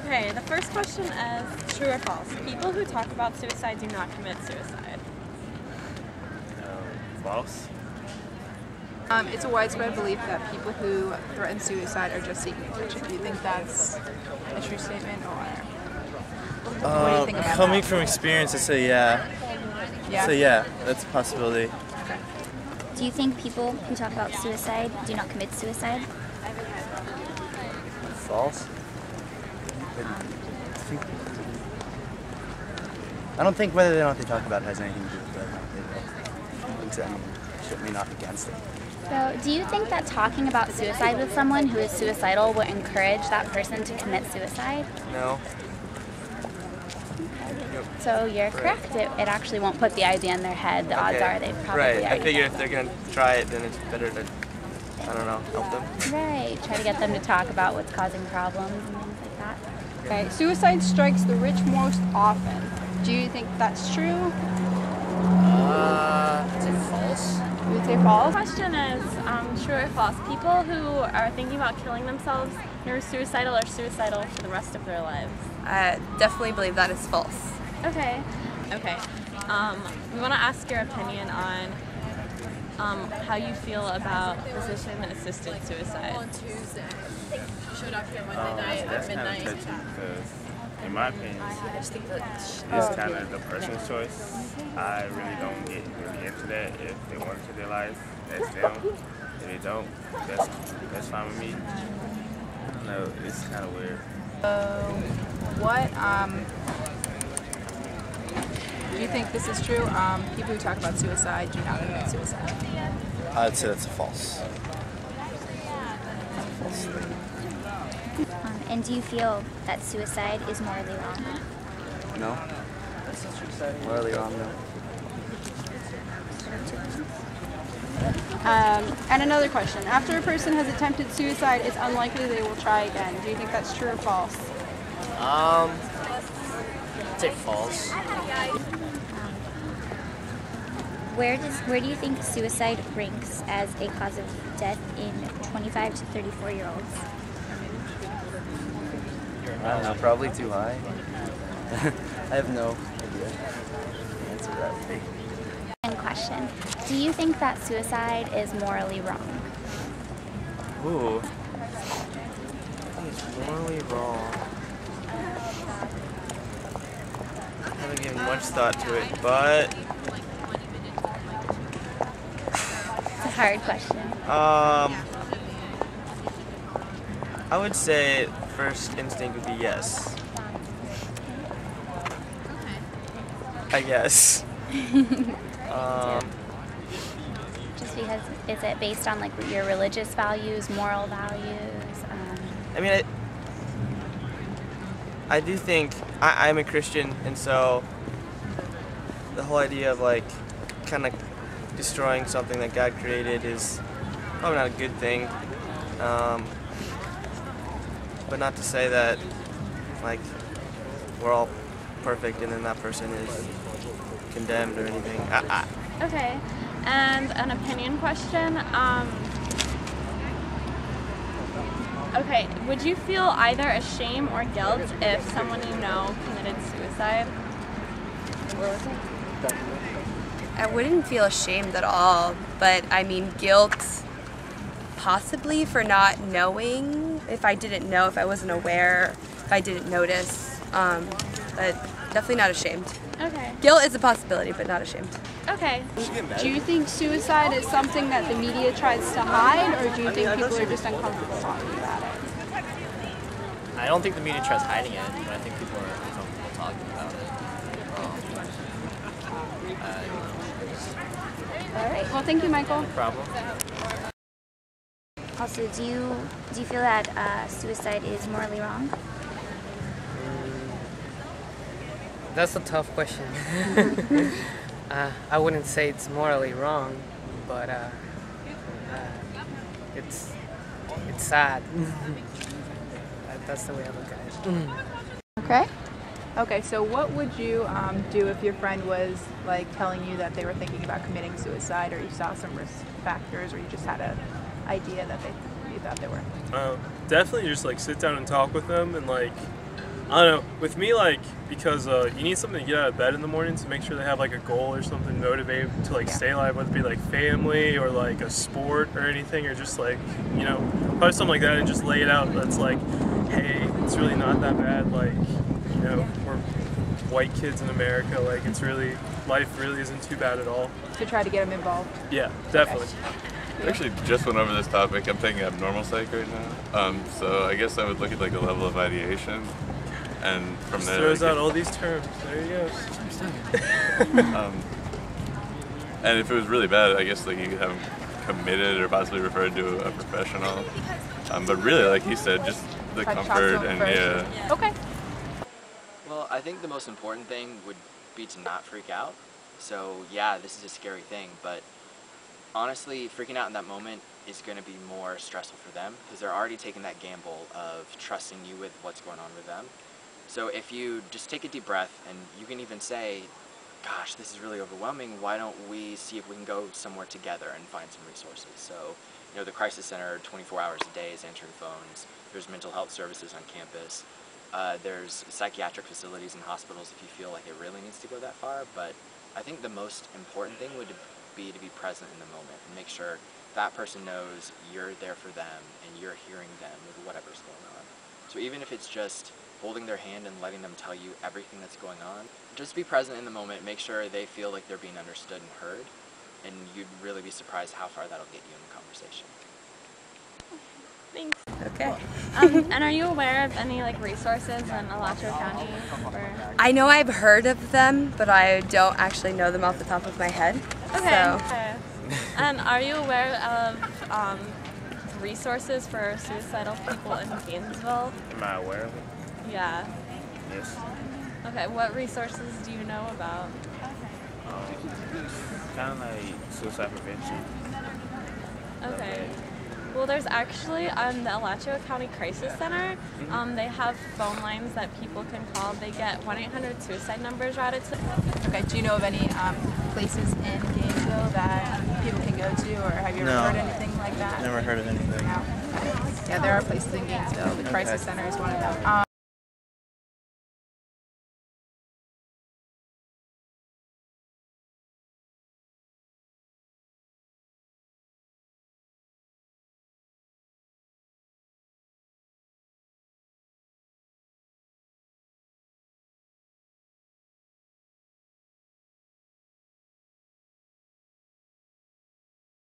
Okay, the first question is true or false? People who talk about suicide do not commit suicide. False. It's a widespread belief that people who threaten suicide are just seeking attention. Do you think that's a true statement, or what do you think about Coming that? from experience, I say yeah. Yeah? So yeah, that's a possibility. Do you think people who talk about suicide do not commit suicide? False. I don't think whether or not they talk about it has anything to do with whether or not they will. I mean, certainly not against it. So, do you think that talking about suicide with someone who is suicidal will encourage that person to commit suicide? No. So you're correct. It actually won't put the idea in their head. The odds are they probably Right. I already figure have. if they're gonna try it, then it's better to, I don't know, help them. Right. Try to get them to talk about what's causing problems and things like that. Okay, suicide strikes the rich most often. Do you think that's true? I'd say false. You would say false? The question is true or false? People who are thinking about killing themselves, who are suicidal, are suicidal for the rest of their lives. I definitely believe that is false. Okay. Okay. We want to ask your opinion on how you feel about physician-assisted suicide. That's kind of touchy because, in my opinion, it's kind of the person's choice. I really don't get really into that. If they want to their life, that's them. If they don't, that's fine with me. I don't know, it's kind of weird. Do you think this is true? People who talk about suicide do not commit suicide. I'd say that's a false. False thing. And do you feel that suicide is morally wrong? No. Morally wrong, no. And another question. After a person has attempted suicide, it's unlikely they will try again. Do you think that's true or false? I'd say false. Where do you think suicide ranks as a cause of death in 25 to 34-year-olds? I don't know, probably too high. I have no idea the answer to that would be. And question, do you think that suicide is morally wrong? Ooh. It's morally wrong. I haven't given much thought to it, but It's a hard question. I would say first instinct would be yes. I guess. Just because, is it based on like your religious values, moral values? I mean, I do think I'm a Christian, and so the whole idea of like kind of destroying something that God created is probably not a good thing. But not to say that like we're all perfect and then that person is condemned or anything. Okay. And an opinion question. Okay, would you feel either a shame or guilt if someone you know committed suicide? I wouldn't feel ashamed at all, but I mean guilt possibly for not knowing, if I didn't know, if I wasn't aware, if I didn't notice, but definitely not ashamed. Okay. Guilt is a possibility, but not ashamed. Okay. Do you think suicide is something that the media tries to hide, or do you think people are just uncomfortable talking about it? I don't think the media tries hiding it, but I think people are uncomfortable talking about it. All right. Well, thank you, Michael. No problem. Also, do you feel that suicide is morally wrong? That's a tough question. I wouldn't say it's morally wrong, but it's sad. That's the way I look at it. Okay. Okay, so what would you do if your friend was like telling you that they were thinking about committing suicide, or you saw some risk factors, or you just had an idea that you thought they were? Definitely just like sit down and talk with them and like I don't know. With me, like, because you need something to get out of bed in the morning to make sure they have like a goal or something to motivate to like stay alive, whether it be like family or like a sport or anything, or just like, you know, probably something like that, and just lay it out. That's like, hey, it's really not that bad. Like, you know, we're white kids in America. Like, it's really, life really isn't too bad at all. To try to get them involved. Yeah, definitely. Okay. Actually, just went over this topic. I'm taking abnormal psych right now. So I guess I would look at like a level of ideation, and from there. Throws out all these terms. There you go. And if it was really bad, I guess like you could have them committed or possibly referred to a professional. But really, like he said, just the comfort and yeah. Okay. Well, I think the most important thing would be to not freak out. So yeah, this is a scary thing, but honestly, freaking out in that moment is going to be more stressful for them because they're already taking that gamble of trusting you with what's going on with them. So if you just take a deep breath and you can even say, gosh, this is really overwhelming, why don't we see if we can go somewhere together and find some resources. So, you know, the Crisis Center 24 hours a day is answering phones. There's mental health services on campus. There's psychiatric facilities and hospitals if you feel like it really needs to go that far. But I think the most important thing would be to be present in the moment and make sure that person knows you're there for them and you're hearing them with whatever's going on. So even if it's just holding their hand and letting them tell you everything that's going on, just be present in the moment, make sure they feel like they're being understood and heard, and you'd really be surprised how far that'll get you in the conversation. Thanks. Okay. And are you aware of any like resources in Alachua County? Or... I know I've heard of them, but I don't actually know them off the top of my head. Okay. So. Okay. And are you aware of resources for suicidal people in Gainesville? Am I aware of it? Yeah. Yes. Okay. What resources do you know about? Kind of like suicide prevention. Okay. Well, there's actually the Alachua County Crisis Center. They have phone lines that people can call. They get 1-800 suicide numbers routed to. Okay. Do you know of any places in Gainesville that people can go to, or have you ever heard anything like that? Never heard of anything. No. Yeah, there are places in Gainesville. The Crisis Center is one of them.